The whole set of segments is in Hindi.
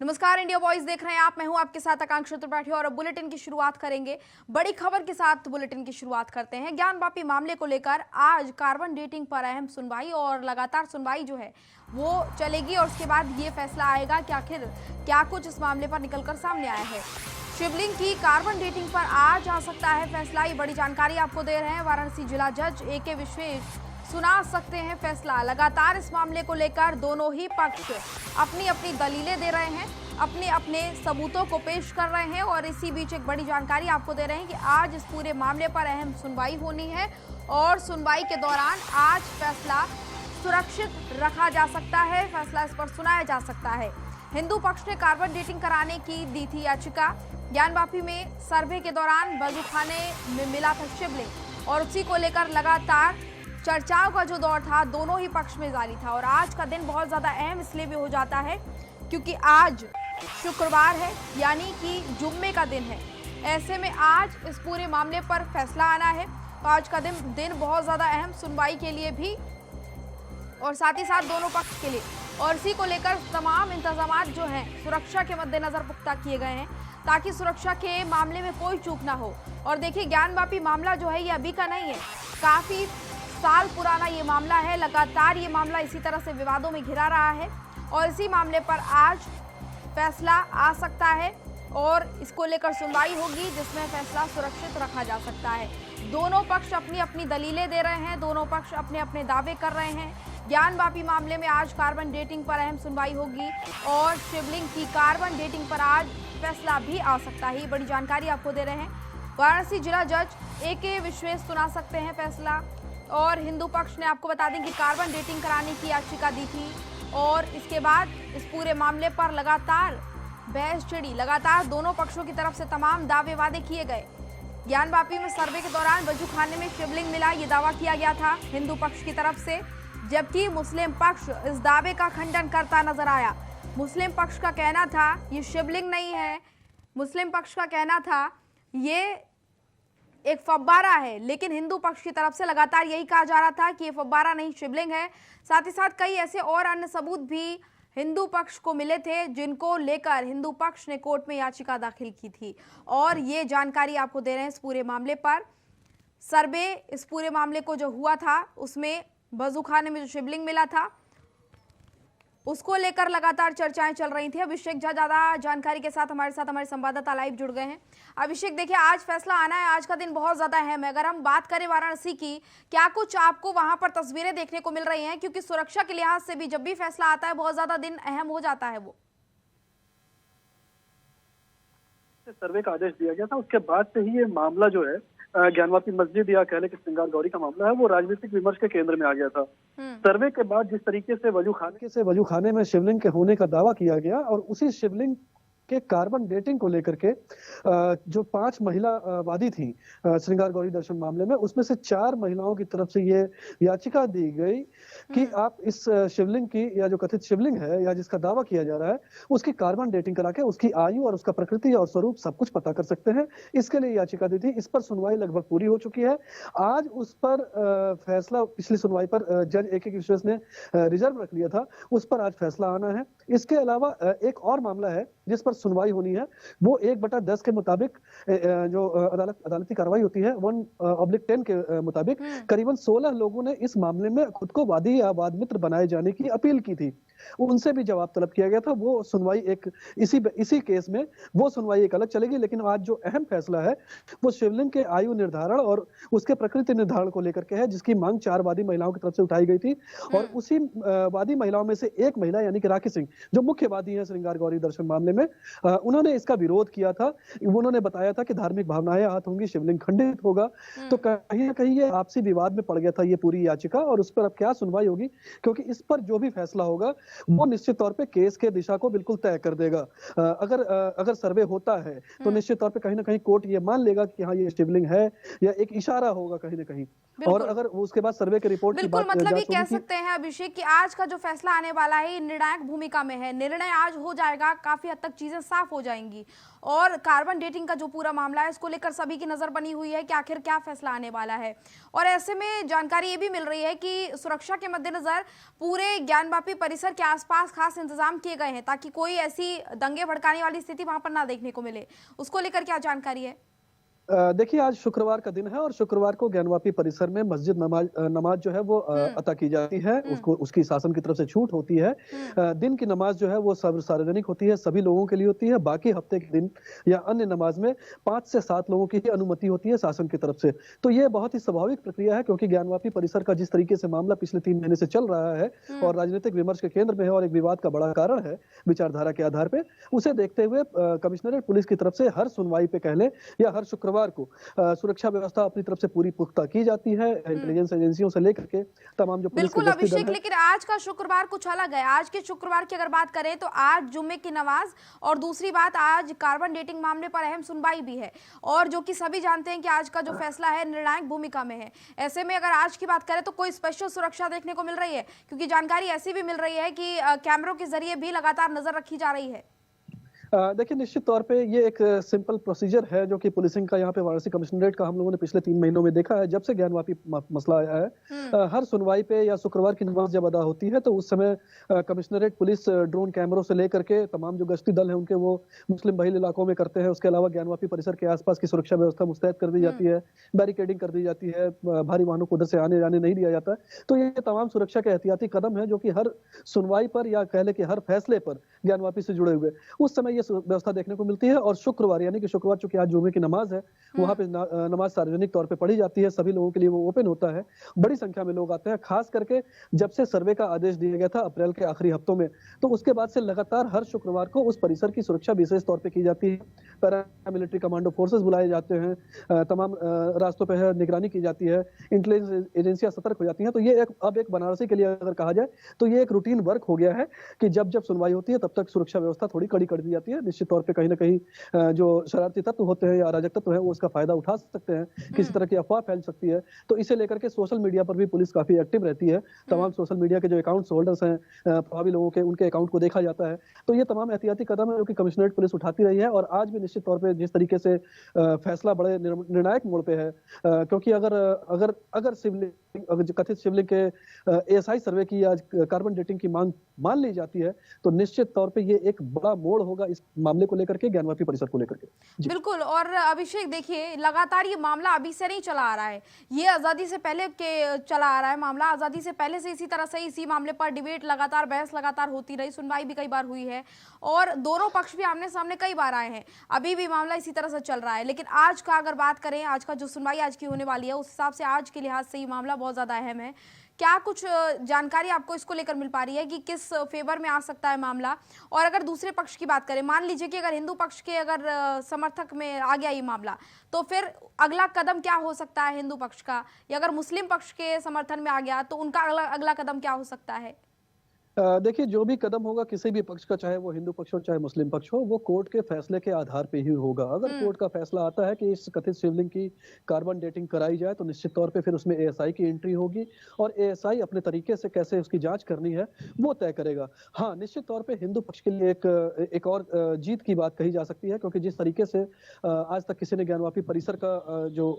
नमस्कार, इंडिया वॉइस देख रहे हैं आप। मैं हूं आपके साथ आकांक्षा त्रिपाठी और अब बुलेटिन की शुरुआत करेंगे। बड़ी खबर के साथ बुलेटिन की शुरुआत करते हैं। ज्ञानवापी मामले को लेकर आज कार्बन डेटिंग पर अहम सुनवाई और लगातार सुनवाई जो है वो चलेगी और उसके बाद ये फैसला आएगा कि आखिर क्या कुछ इस मामले पर निकलकर सामने आया है। शिवलिंग की कार्बन डेटिंग पर आज आ सकता है फैसला। ये बड़ी जानकारी आपको दे रहे हैं। वाराणसी जिला जज ए.के. विश्वेश सुना सकते हैं फैसला। लगातार इस मामले को लेकर दोनों ही पक्ष अपनी अपनी दलीलें दे रहे हैं, अपने अपने सबूतों को पेश कर रहे हैं और इसी बीच एक बड़ी जानकारी आपको दे रहे हैं कि आज इस पूरे मामले पर अहम सुनवाई होनी है और सुनवाई के दौरान आज फैसला सुरक्षित रखा जा सकता है, फैसला इस पर सुनाया जा सकता है। हिंदू पक्ष ने कार्बन डेटिंग कराने की दी थी याचिका। ज्ञानवापी में सर्वे के दौरान बंदूकखाने में मिला था शिवलिंग और उसी को लेकर लगातार चर्चाओं का जो दौर था दोनों ही पक्ष में जारी था। और आज का दिन बहुत ज्यादा अहम इसलिए भी हो जाता है क्योंकि आज शुक्रवार है, यानी कि जुम्मे का दिन है। ऐसे में आज इस पूरे मामले पर फैसला आना है तो आज का दिन बहुत ज्यादा अहम सुनवाई के लिए भी और साथ ही साथ दोनों पक्ष के लिए। और इसी को लेकर तमाम इंतजामात जो हैं सुरक्षा के मद्देनजर पुख्ता किए गए हैं ताकि सुरक्षा के मामले में कोई चूक ना हो। और देखिए, ज्ञानवापी मामला जो है ये अभी का नहीं है, काफी साल पुराना ये मामला है। लगातार ये मामला इसी तरह से विवादों में घिरा रहा है और इसी मामले पर आज फैसला आ सकता है और इसको लेकर सुनवाई होगी जिसमें फैसला सुरक्षित रखा जा सकता है। दोनों पक्ष अपनी अपनी दलीलें दे रहे हैं, दोनों पक्ष अपने अपने दावे कर रहे हैं। ज्ञानवापी मामले में आज कार्बन डेटिंग पर अहम सुनवाई होगी और शिवलिंग की कार्बन डेटिंग पर आज फैसला भी आ सकता है। बड़ी जानकारी आपको दे रहे हैं। वाराणसी जिला जज ए.के. विश्वेश सुना सकते हैं फैसला। और हिंदू पक्ष ने आपको बता दें कि कार्बन डेटिंग कराने की याचिका दी थी और इसके बाद इस पूरे मामले पर लगातार बहस छिड़ी। लगातार दोनों पक्षों की तरफ से तमाम दावे वादे किए गए। ज्ञानवापी में सर्वे के दौरान वजूखाने में शिवलिंग मिला, ये दावा किया गया था हिंदू पक्ष की तरफ से, जबकि मुस्लिम पक्ष इस दावे का खंडन करता नजर आया। मुस्लिम पक्ष का कहना था ये शिवलिंग नहीं है, मुस्लिम पक्ष का कहना था ये एक फव्वारा है, लेकिन हिंदू पक्ष की तरफ से लगातार यही कहा जा रहा था कि ये फव्वारा नहीं शिवलिंग है। साथ ही साथ कई ऐसे और अन्य सबूत भी हिंदू पक्ष को मिले थे जिनको लेकर हिंदू पक्ष ने कोर्ट में याचिका दाखिल की थी। और ये जानकारी आपको दे रहे हैं इस पूरे मामले पर। सर्वे इस पूरे मामले को जो हुआ था उसमें बंदूकखाने में जो शिवलिंग मिला था उसको लेकर लगातार चर्चाएं चल रही थी। अभिषेक झा ज्यादा जानकारी के साथ हमारे संवाददाता लाइव जुड़ गए हैं। अभिषेक, देखिए आज फैसला आना है, आज का दिन बहुत ज्यादा अहम है। अगर हम बात करें वाराणसी की, क्या कुछ आपको वहां पर तस्वीरें देखने को मिल रही हैं? क्योंकि सुरक्षा के लिहाज से भी जब भी फैसला आता है बहुत ज्यादा दिन अहम हो जाता है। वो सर्वे का आदेश दिया गया था, उसके बाद से ही ये मामला जो है ज्ञानवापी मस्जिद या कहले कि श्रृंगार गौरी का मामला है वो राजनीतिक विमर्श के केंद्र में आ गया था। सर्वे के बाद जिस तरीके से वजूखाने में शिवलिंग के होने का दावा किया गया और उसी शिवलिंग के कार्बन डेटिंग को लेकर के जो 5 महिला वादी थी श्रृंगार गौरी दर्शन मामले में, उसमें से 4 महिलाओं की तरफ से ये याचिका दी गई कि आप इस शिवलिंग की या जो कथित शिवलिंग है या जिसका दावा किया जा रहा है उसकी कार्बन डेटिंग करा के उसकी आयु और उसका प्रकृति और स्वरूप सब कुछ पता कर सकते हैं। इसके लिए याचिका दी थी। इस पर सुनवाई लगभग पूरी हो चुकी है। आज उस पर फैसला, पिछली सुनवाई पर जज ए.के. विश्वेश ने रिजर्व रख लिया था, उस पर आज फैसला आना है। इसके अलावा एक और मामला है जिस पर सुनवाई होनी है, वो 1/10 के मुताबिक जो अदालती कार्रवाई होती है 1/10 के मुताबिक करीबन 16 लोगों ने इस मामले में खुद को वादी या वाद मित्र बनाए जाने की अपील की थी। उनसे भी जवाब तलब किया गया था। वो सुनवाई एक इसी केस में वो सुनवाई एक अलग चलेगी। लेकिन आज जो अहम फैसला है वो शिवलिंग के आयु निर्धारण और उसके प्रकृति निर्धारण को लेकर के है, जिसकी मांग 4 वादी महिलाओं की तरफ से उठाई गई थी। और उसी वादी महिलाओं में से एक महिला यानी कि राखी सिंह, जो मुख्य वादी है श्रृंगार गौरी दर्शन मामले में, उन्होंने इसका विरोध किया था। उन्होंने बताया था कि धार्मिक भावनाएं आहत होंगी, शिवलिंग खंडित होगा। तो कहीं ना कहीं ये आपसी विवाद में पड़ गया था ये पूरी याचिका और उस पर अब क्या सुनवाई होगी, क्योंकि इस पर जो भी फैसला होगा वो निश्चित तौर पे केस के दिशा को बिल्कुल तय कर देगा। अगर सर्वे होता है तो निश्चित तौर पे कहीं ना कहीं कोर्ट ये मान लेगा कि हाँ ये शिवलिंग है या एक इशारा होगा कहीं ना कहीं। और अगर उसके बाद सर्वे के रिपोर्ट की बात मतलब ये कह सकते हैं अभिषेक कि आज का जो फैसला आने वाला है ये निर्णायक भूमिका में है। निर्णय आज हो जाएगा, काफी हद तक चीजें चीजें साफ हो जाएंगी। और कार्बन डेटिंग का जो पूरा मामला है, इसको लेकर सभी की नजर बनी हुई है कि आखिर क्या फैसला आने वाला है। और ऐसे में जानकारी ये भी मिल रही है कि सुरक्षा के मद्देनजर पूरे ज्ञानवापी परिसर के आसपास खास इंतजाम किए गए हैं ताकि कोई ऐसी दंगे भड़काने वाली स्थिति वहां पर ना देखने को मिले। उसको लेकर क्या जानकारी है? देखिए, आज शुक्रवार का दिन है और शुक्रवार को ज्ञानवापी परिसर में मस्जिद नमाज जो है वो अता की जाती है। उसको उसकी शासन की तरफ से छूट होती है। दिन की नमाज जो है वो सब सार्वजनिक होती है, सभी लोगों के लिए होती है। बाकी हफ्ते के दिन या अन्य नमाज में 5 से 7 लोगों की ही अनुमति होती है शासन की तरफ से। तो ये बहुत ही स्वाभाविक प्रक्रिया है, क्योंकि ज्ञानवापी परिसर का जिस तरीके से मामला पिछले 3 महीने से चल रहा है और राजनीतिक विमर्श के केंद्र में है और एक विवाद का बड़ा कारण है विचारधारा के आधार पे, उसे देखते हुए कमिश्नरेट पुलिस की तरफ से हर सुनवाई पे कह लें या हर शुक्रवार को सुरक्षा व्यवस्था अपनी तरफ से पूरी पुख्ता की जाती है, इंटेलिजेंस एजेंसियों से लेकर के तमाम जो पुलिस बिल्कुल अभिषेक, लेकिन आज का शुक्रवार कुछ अलग है। आज के शुक्रवार की अगर बात करें तो आज जुम्मे की नमाज और दूसरी बात आज कार्बन डेटिंग मामले पर अहम सुनवाई भी है, और जो कि सभी जानते हैं कि आज का जो फैसला है निर्णायक भूमिका में है। ऐसे में अगर आज की बात करें तो कोई स्पेशल सुरक्षा देखने को मिल रही है, क्योंकि जानकारी ऐसी भी मिल रही है कि कैमरों के जरिए भी लगातार नजर रखी जा रही है। देखिए, निश्चित तौर पे ये एक सिंपल प्रोसीजर है जो कि पुलिसिंग का यहाँ पे वाराणसी कमिश्नरेट का हम लोगों ने पिछले 3 महीनों में देखा है। जब से ज्ञानवापी मसला आया है, हर सुनवाई पे या शुक्रवार की नमाज जब अदा होती है तो उस समय कमिश्नरेट पुलिस ड्रोन कैमरों से लेकर के तमाम जो गश्ती दल है उनके वो मुस्लिम बहुल इलाकों में करते हैं। उसके अलावा ज्ञानवापी परिसर के आसपास की सुरक्षा व्यवस्था मुस्तैद कर दी जाती है, बैरिकेडिंग कर दी जाती है, भारी वाहनों को उधर से आने जाने नहीं दिया जाता। तो ये तमाम सुरक्षा के एहतियाती कदम है जो कि हर सुनवाई पर या कह ले कि हर फैसले पर ज्ञानवापी से जुड़े हुए उस समय व्यवस्था देखने को मिलती है। और शुक्रवार यानी कि शुक्रवार चूंकि आज जुमे की नमाज है, वहां पे नमाज सार्वजनिक तौर पे पढ़ी जाती है, सभी लोगों के लिए वो ओपन होता है, बड़ी संख्या में लोग आते हैं। खास करके जब से सर्वे का आदेश दिया गया था अप्रैल के आखिरी हफ्तों में, तो उसके बाद से लगातार हर शुक्रवार को उस परिसर की सुरक्षा विशेष तौर पे की जाती है। पैरामिलिट्री कमांडो फोर्सेस बुलाए जाते हैं, तमाम रास्तों पे है निगरानी की जाती है, इंटेलिजेंस एजेंसियां सतर्क हो जाती हैं। तो ये अब एक बनारसी के लिए अगर कहा जाए तो ये एक रूटीन वर्क हो गया है कि जब जब सुनवाई होती है तब तक सुरक्षा व्यवस्था थोड़ी कड़ी कर दी जाती है। निश्चित तौर पे कहीं ना कहीं जो शरारती तत्व होते हैं या अराजक तत्व है वो उसका फायदा उठा सकते हैं, किसी तरह की अफवाह फैल सकती है। तो इसे लेकर के सोशल मीडिया पर भी पुलिस काफी एक्टिव रहती है। तमाम सोशल मीडिया के जो अकाउंट्स होल्डर्स हैं, प्रभावी लोगों के, उनके अकाउंट को देखा जाता है। तो ये तमाम एहतियाती कदम है जो कि कमिश्नरेट पुलिस उठाती रही है। और आज भी निश्चित तौर पर जिस तरीके से फैसला बड़े निर्णायक मोड़ पे है, क्योंकि अगर कथित शिवलिंग के एएसआई सर्वे की आज कार्बन डेटिंग की मांग मान ली जाती है तो निश्चित तौर पे ये एक बड़ा मोड़ होगा इस मामले को लेकर के, ज्ञानवापी परिसर को लेकर के। बिल्कुल। और अभिषेक देखिए, लगातार ये मामला अभी से नहीं चला आ रहा है, ये आजादी से पहले के चला आ रहा है मामला। आजादी से पहले से इसी तरह से इसी मामले पर डिबेट लगातार, बहस लगातार होती रही, सुनवाई भी कई बार हुई है और दोनों पक्ष भी आमने सामने कई बार आए हैं। अभी भी मामला इसी तरह से चल रहा है। लेकिन आज का अगर बात करें, आज का जो सुनवाई आज की होने वाली है, उस हिसाब से आज के लिहाज से ये मामला बहुत ज्यादा अहम है। क्या कुछ जानकारी आपको इसको लेकर मिल पा रही है कि किस फेवर में आ सकता है मामला? और अगर दूसरे पक्ष की बात करें, मान लीजिए कि अगर हिंदू पक्ष के अगर समर्थक में आ गया ये मामला, तो फिर अगला कदम क्या हो सकता है हिंदू पक्ष का? या अगर मुस्लिम पक्ष के समर्थन में आ गया तो उनका अगला कदम क्या हो सकता है? देखिए, जो भी कदम होगा किसी भी पक्ष का, चाहे वो हिंदू पक्ष हो चाहे मुस्लिम पक्ष हो, वो कोर्ट के फैसले के आधार पे ही होगा। अगर कोर्ट का फैसला आता है कि इस कथित शिवलिंग की कार्बन डेटिंग कराई जाए तो निश्चित तौर पे फिर उसमें एएसआई की एंट्री होगी और एएसआई अपने तरीके से कैसे उसकी जांच करनी है वो तय करेगा। हाँ, निश्चित तौर पे हिंदू पक्ष के लिए एक और जीत की बात कही जा सकती है, क्योंकि जिस तरीके से आज तक किसी ने ज्ञानवापी परिसर का जो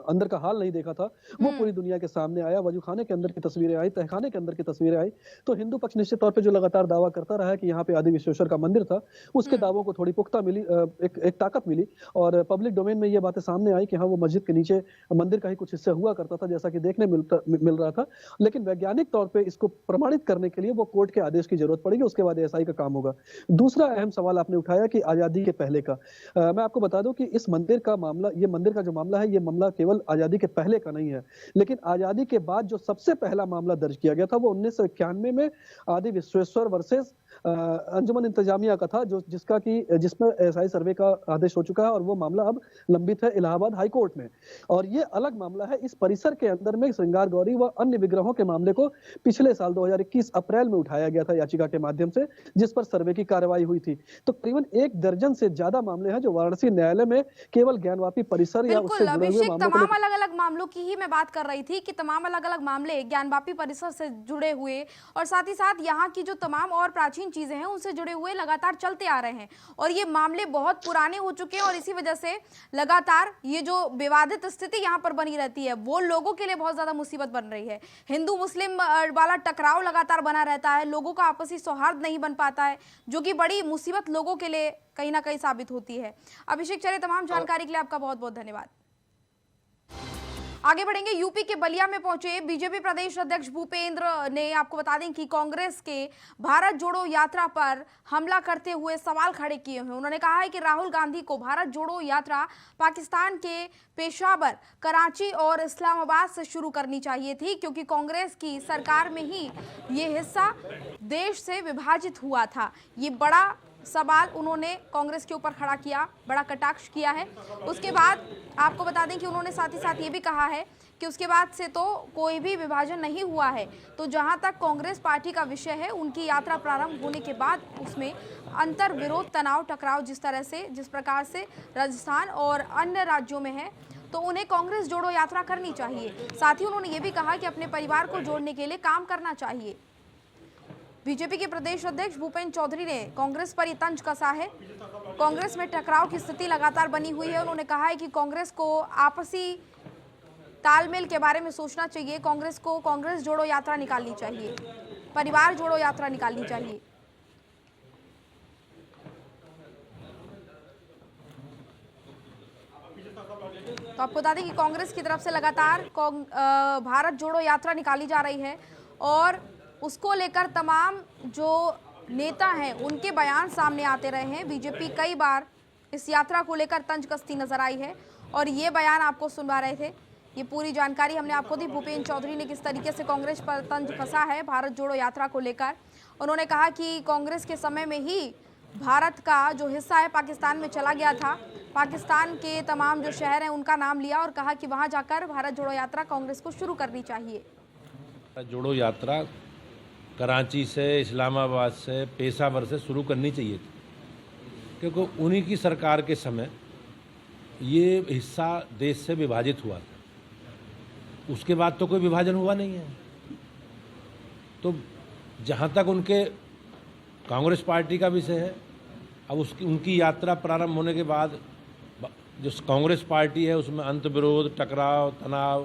अंदर का हाल नहीं देखा था वो पूरी दुनिया के सामने आया। वजूखाने के अंदर की तस्वीरें आई, तहखाने के अंदर की तस्वीरें आई। तो हिंदू पक्ष निश्चित तौर पे जो लगातार दावा करता रहा है कि यहाँ पे आदि विश्वेश्वर का मंदिर था, उसके दावों को थोड़ी पुख्ता मिली, एक ताकत मिली और पब्लिक डोमेन में ये बातें सामने आई कि हाँ, वो मस्जिद के नीचे मंदिर का ही कुछ हिस्सा हुआ करता था, जैसा कि देखने मिल रहा था। लेकिन वैज्ञानिक तौर पे इसको प्रमाणित करने के लिए वो कोर्ट के आदेश की जरूरत पड़ेगी, उसके बाद एएसआई का काम होगा। दूसरा अहम सवाल आपने उठाया कि आजादी के पहले का, मैं आपको बता दूं कि इस मंदिर का मामला, ये मंदिर का जो मामला है, ये मामला केवल आजादी के पहले का नहीं है, लेकिन आजादी के बाद जो सबसे पहला मामला दर्ज किया गया था वो 1991 में आदि विश्वेश्वर वर्सेस अंजुमन इंतजामिया का था, जिसमें एएसआई सर्वे का आदेश हो चुका है और वो मामला अब लंबित है इलाहाबाद हाई कोर्ट में। और ये अलग मामला है। इस परिसर के अंदर में श्रृंगार गौरी व अन्य विग्रहों के मामले को पिछले साल 2021 अप्रैल में उठाया गया था याचिका के माध्यम से, जिस पर सर्वे की कार्रवाई हुई थी। तो करीबन 1 दर्जन से ज्यादा मामले हैं जो वाराणसी न्यायालय में केवल ज्ञानवापी परिसर या उससे जुड़े हुए मामलों तमाम अलग अलग मामलों की ही मैं बात कर रही थी कि तमाम अलग अलग मामले ज्ञानवापी परिसर से जुड़े हुए और साथ ही साथ यहाँ की जो तमाम और प्राचीन प्राचीन चीजें हैं उनसे जुड़े हुए लगातार चलते आ रहे हैं और ये मामले बहुत पुराने हो चुके हैं और इसी वजह से लगातार ये जो विवादित स्थिति यहाँ पर बनी रहती है वो लोगों के लिए बहुत ज्यादा मुसीबत बन रही है। हिंदू मुस्लिम वाला टकराव लगातार बना रहता है, लोगों का आपसी सौहार्द नहीं बन पाता है, जो कि बड़ी मुसीबत लोगों के लिए कहीं ना कहीं साबित होती है। अभिषेक चरे, तमाम जानकारी के लिए आपका बहुत बहुत धन्यवाद। आगे बढ़ेंगे, यूपी के बलिया में पहुंचे बीजेपी प्रदेश अध्यक्ष भूपेंद्र ने आपको बता दें कि कांग्रेस के भारत जोड़ो यात्रा पर हमला करते हुए सवाल खड़े किए हैं। उन्होंने कहा है कि राहुल गांधी को भारत जोड़ो यात्रा पाकिस्तान के पेशावर, कराची और इस्लामाबाद से शुरू करनी चाहिए थी, क्योंकि कांग्रेस की सरकार में ही ये हिस्सा देश से विभाजित हुआ था। ये बड़ा सवाल उन्होंने कांग्रेस के ऊपर खड़ा किया, बड़ा कटाक्ष किया है। उसके बाद आपको बता दें कि उन्होंने साथ ही साथ ये भी कहा है कि उसके बाद से तो कोई भी विभाजन नहीं हुआ है। तो जहां तक कांग्रेस पार्टी का विषय है, उनकी यात्रा प्रारंभ होने के बाद उसमें अंतर विरोध, तनाव, टकराव जिस प्रकार से राजस्थान और अन्य राज्यों में है, तो उन्हें कांग्रेस जोड़ो यात्रा करनी चाहिए। साथ ही उन्होंने ये भी कहा कि अपने परिवार को जोड़ने के लिए काम करना चाहिए। बीजेपी के प्रदेश अध्यक्ष भूपेंद्र चौधरी ने कांग्रेस पर ये तंज कसा है। कांग्रेस में टकराव की स्थिति लगातार बनी हुई है। उन्होंने कहा है कि कांग्रेस को आपसी तालमेल के बारे में सोचना चाहिए, कांग्रेस को कांग्रेस जोड़ो यात्रा निकालनी चाहिए, परिवार जोड़ो यात्रा निकालनी चाहिए। तो आपको बता दें कि कांग्रेस की तरफ से लगातार भारत जोड़ो यात्रा निकाली जा रही है और उसको लेकर तमाम जो नेता हैं उनके बयान सामने आते रहे हैं। बीजेपी कई बार इस यात्रा को लेकर तंज कसती नजर आई है और ये बयान आपको सुनवा रहे थे। ये पूरी जानकारी हमने आपको दी, भूपेंद्र चौधरी ने किस तरीके से कांग्रेस पर तंज कसा है भारत जोड़ो यात्रा को लेकर। उन्होंने कहा कि कांग्रेस के समय में ही भारत का जो हिस्सा है पाकिस्तान में चला गया था, पाकिस्तान के तमाम जो शहर हैं उनका नाम लिया और कहा कि वहाँ जाकर भारत जोड़ो यात्रा कांग्रेस को शुरू करनी चाहिए। जोड़ो यात्रा कराची से, इस्लामाबाद से, पेशावर से शुरू करनी चाहिए थी, क्योंकि उन्हीं की सरकार के समय ये हिस्सा देश से विभाजित हुआ था। उसके बाद तो कोई विभाजन हुआ नहीं है। तो जहाँ तक उनके कांग्रेस पार्टी का विषय है, अब उनकी यात्रा प्रारंभ होने के बाद जो कांग्रेस पार्टी है उसमें अंत विरोध, टकराव, तनाव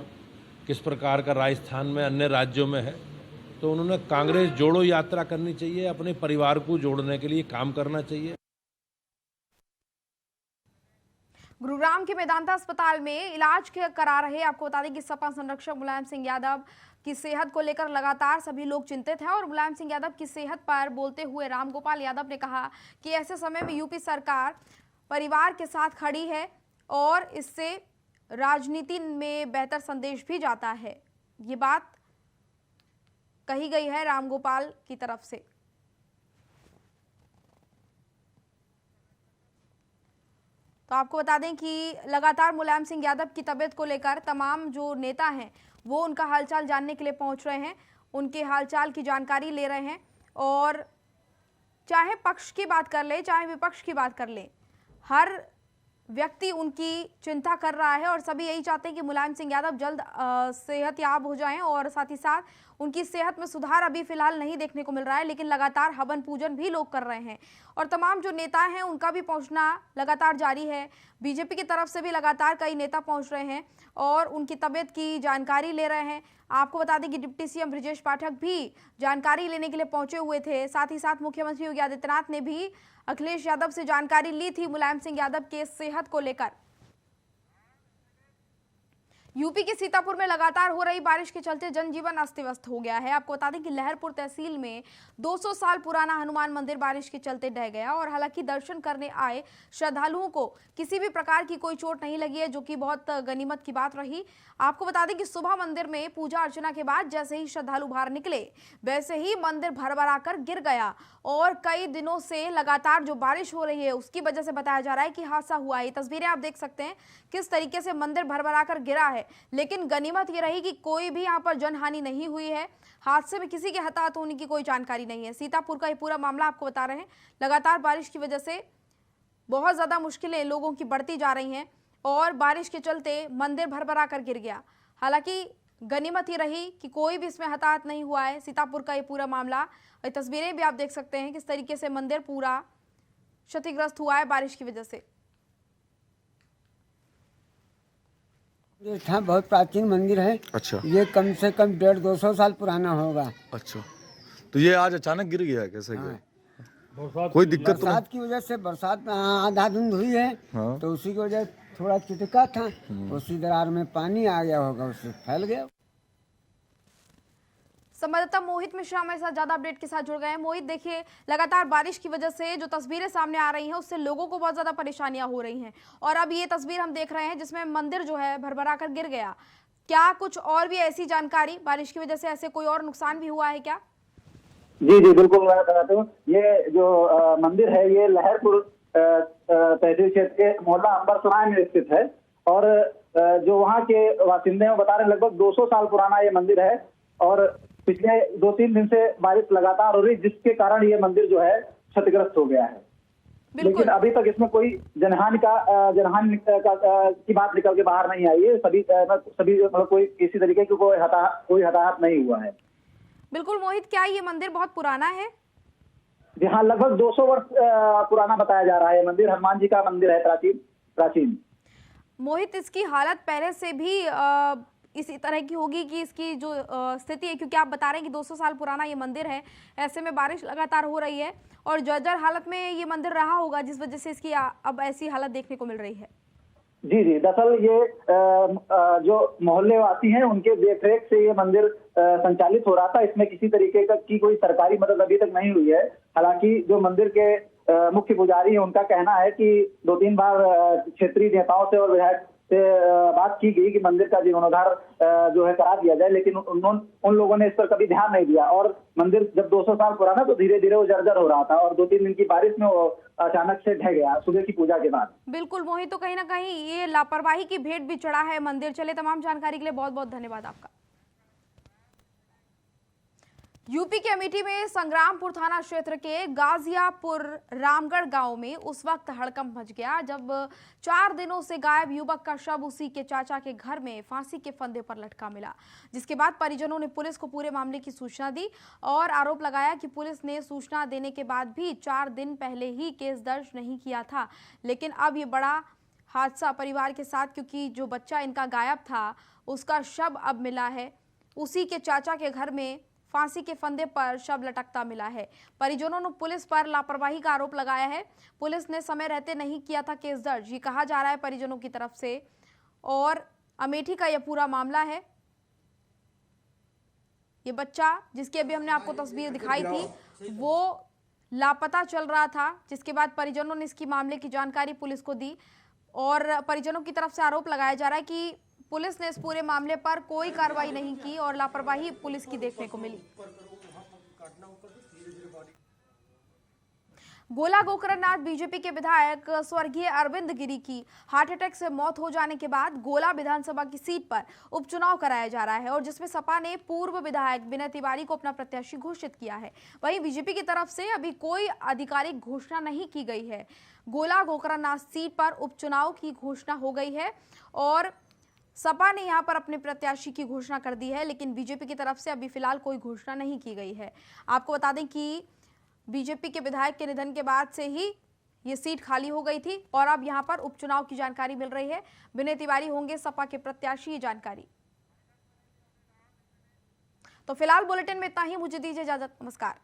किस प्रकार का राजस्थान में, अन्य राज्यों में है, तो उन्होंने कांग्रेस जोड़ो यात्रा करनी चाहिए, अपने परिवार को जोड़ने के लिए काम करना चाहिए। गुरुग्राम के मेदांता अस्पताल में इलाज करा रहे, आपको बता दें कि सपा संरक्षक मुलायम सिंह यादव की सेहत को लेकर लगातार सभी लोग चिंतित हैं और मुलायम सिंह यादव की सेहत पर बोलते हुए रामगोपाल यादव ने कहा कि ऐसे समय में यूपी सरकार परिवार के साथ खड़ी है और इससे राजनीति में बेहतर संदेश भी जाता है। ये बात कही गई है रामगोपाल की तरफ से। तो आपको बता दें कि लगातार मुलायम सिंह यादव की तबीयत को लेकर तमाम जो नेता हैं वो उनका हालचाल जानने के लिए पहुंच रहे हैं, उनके हालचाल की जानकारी ले रहे हैं और चाहे पक्ष की बात कर ले चाहे विपक्ष की बात कर ले, हर व्यक्ति उनकी चिंता कर रहा है और सभी यही चाहते हैं कि मुलायम सिंह यादव जल्द सेहतयाब हो जाएं और साथ ही साथ उनकी सेहत में सुधार अभी फिलहाल नहीं देखने को मिल रहा है, लेकिन लगातार हवन पूजन भी लोग कर रहे हैं और तमाम जो नेता हैं उनका भी पहुंचना लगातार जारी है। बीजेपी की तरफ से भी लगातार कई नेता पहुंच रहे हैं और उनकी तबीयत की जानकारी ले रहे हैं। आपको बता दें कि डिप्टी सीएम ब्रिजेश पाठक भी जानकारी लेने के लिए पहुंचे हुए थे। साथ ही साथ मुख्यमंत्री योगी आदित्यनाथ ने भी अखिलेश यादव से जानकारी ली थी मुलायम सिंह यादव के सेहत को लेकर। यूपी के सीतापुर में लगातार हो रही बारिश के चलते जनजीवन अस्त व्यस्त हो गया है। आपको बता दें कि लहरपुर तहसील में 200 साल पुराना हनुमान मंदिर बारिश के चलते ढह गया और हालांकि दर्शन करने आए श्रद्धालुओं को किसी भी प्रकार की कोई चोट नहीं लगी है, जो कि बहुत गनीमत की बात रही। आपको बता दें कि सुबह मंदिर में पूजा अर्चना के बाद जैसे ही श्रद्धालु बाहर निकले वैसे ही मंदिर भरभरा कर गिर गया और कई दिनों से लगातार जो बारिश हो रही है उसकी वजह से बताया जा रहा है कि हादसा हुआ है। ये तस्वीरें आप देख सकते हैं किस तरीके से मंदिर भरभरा कर गिरा है, लेकिन गनीमत ये रही कि कोई भी यहाँ पर जनहानि नहीं हुई है। हादसे में किसी के हताहत होने की कोई जानकारी नहीं है। सीतापुर का ये पूरा मामला आपको बता रहे हैं। लगातार बारिश की वजह से बहुत ज्यादा मुश्किलें लोगों की बढ़ती जा रही हैं और बारिश के चलते मंदिर भरभरा कर गिर गया। हालांकि गनीमत ही रही कि कोई भी इसमें हताहत नहीं हुआ है। सीतापुर का ये पूरा मामला, ये तस्वीरें भी आप देख सकते हैं किस तरीके से मंदिर पूरा क्षतिग्रस्त हुआ है बारिश की वजह से। ये था बहुत प्राचीन मंदिर है। अच्छा ये कम से कम 150-200 साल पुराना होगा। अच्छा, तो ये आज अचानक गिर गया है, कैसे गिरा? कोई दिक्कत तो नहीं? बरसात की वजह से, बरसात में आधा धुंध हुई है। हाँ। तो उसी की वजह थोड़ा चिटका था, उसी दरार में पानी आ गया होगा, उससे फैल गया। संवाददाता मोहित मिश्रा हमारे साथ ज्यादा अपडेट के साथ जुड़ गए हैं। मोहित, देखिए लगातार बारिश की वजह से जो तस्वीरें सामने आ रही हैं उससे लोगों को बहुत ज्यादा परेशानियां हो रही हैं, और अब ये तस्वीर हम देख रहे हैं जिसमें मंदिर जो है भरभरा कर गिर गया। क्या कुछ और भी ऐसी जानकारी, बारिश की वजह से ऐसे कोई और नुकसान भी हुआ है क्या? जी जी बिल्कुल, मैं बताता हूँ। ये जो मंदिर है ये लहरपुर तहसील क्षेत्र के मोहल्ला अंबरसराय में स्थित है, और जो वहाँ के बासिंदे हैं बता रहे लगभग 200 साल पुराना ये मंदिर है, और पिछले 2-3 दिन से बारिश लगातार हो रही, जिसके कारण ये मंदिर जो है क्षतिग्रस्त हो गया है। लेकिन अभी तक इसमें कोई जनहानि की बात निकल के बाहर नहीं आई है। सभी मतलब कोई किसी तरीके की कोई हताहत नहीं हुआ है। बिल्कुल मोहित, क्या ये मंदिर बहुत पुराना है? जी हाँ, लगभग 200 वर्ष पुराना बताया जा रहा है। मंदिर हनुमान जी का मंदिर है, प्राचीन। मोहित, इसकी हालत पहले से भी इसी तरह की होगी कि इसकी जो स्थिति है, क्योंकि आप बता रहे हैं कि 200 साल पुराना ये मंदिर है, ऐसे में बारिश लगातार हो रही है और जर्जर हालत में ये मंदिर रहा होगा, जिस वजह से इसकी अब ऐसी हालत देखने को मिल रही है। जी जी, दरअसल ये जो मोहल्ले वासी हैं उनके देखरेख से ये मंदिर संचालित हो रहा था। इसमें किसी तरीके की कोई सरकारी मदद अभी तक नहीं हुई है। हालांकि जो मंदिर के मुख्य पुजारी हैं उनका कहना है कि 2-3 बार क्षेत्रीय नेताओं से और विधायक से बात की गई कि मंदिर का जीर्णोद्धार जो है करा दिया जाए, लेकिन उन लोगों ने इस पर कभी ध्यान नहीं दिया। और मंदिर जब 200 साल पुराना तो धीरे धीरे वो जर्जर हो रहा था, और 2-3 दिन की बारिश में वो अचानक से ढह गया सुबह की पूजा के बाद। बिल्कुल मोहित, तो कहीं ना कहीं ये लापरवाही की भेंट भी चढ़ा है मंदिर। चले, तमाम जानकारी के लिए बहुत बहुत धन्यवाद आपका। यूपी के अमेठी में संग्रामपुर थाना क्षेत्र के गाजियापुर रामगढ़ गांव में उस वक्त हड़कंप मच गया जब 4 दिनों से गायब युवक का शव उसी के चाचा के घर में फांसी के फंदे पर लटका मिला, जिसके बाद परिजनों ने पुलिस को पूरे मामले की सूचना दी और आरोप लगाया कि पुलिस ने सूचना देने के बाद भी 4 दिन पहले ही केस दर्ज नहीं किया था। लेकिन अब ये बड़ा हादसा परिवार के साथ, क्योंकि जो बच्चा इनका गायब था उसका शव अब मिला है, उसी के चाचा के घर में फांसी के फंदे पर शव लटकता मिला है। परिजनों ने पुलिस पर लापरवाही का आरोप लगाया है। पुलिस ने समय रहते नहीं किया था केस दर्ज, ये कहा जा रहा है परिजनों की तरफ से। और अमेठी का यह पूरा मामला है। ये बच्चा जिसकी अभी हमने आपको तस्वीर दिखाई थी वो लापता चल रहा था, जिसके बाद परिजनों ने इसकी मामले की जानकारी पुलिस को दी और परिजनों की तरफ से आरोप लगाया जा रहा है कि पुलिस ने इस पूरे मामले पर कोई कार्रवाई नहीं की और लापरवाही पुलिस की देखने को मिली। गोला गोकरणनाथ बीजेपी के विधायक स्वर्गीय अरविंद गिरी की हार्ट अटैक से मौत हो जाने के बाद गोला विधानसभा की सीट पर उपचुनाव कराया जा रहा है और जिसमें सपा ने पूर्व विधायक विनय तिवारी को अपना प्रत्याशी घोषित किया है। वहीं बीजेपी की तरफ से अभी कोई आधिकारिक घोषणा नहीं की गई है। गोला गोकरणनाथ सीट पर उपचुनाव की घोषणा हो गई है और सपा ने यहां पर अपने प्रत्याशी की घोषणा कर दी है, लेकिन बीजेपी की तरफ से अभी फिलहाल कोई घोषणा नहीं की गई है। आपको बता दें कि बीजेपी के विधायक के निधन के बाद से ही ये सीट खाली हो गई थी और अब यहां पर उपचुनाव की जानकारी मिल रही है। विनय तिवारी होंगे सपा के प्रत्याशी, ये जानकारी। तो फिलहाल बुलेटिन में इतना ही, मुझे दीजिए इजाजत, नमस्कार।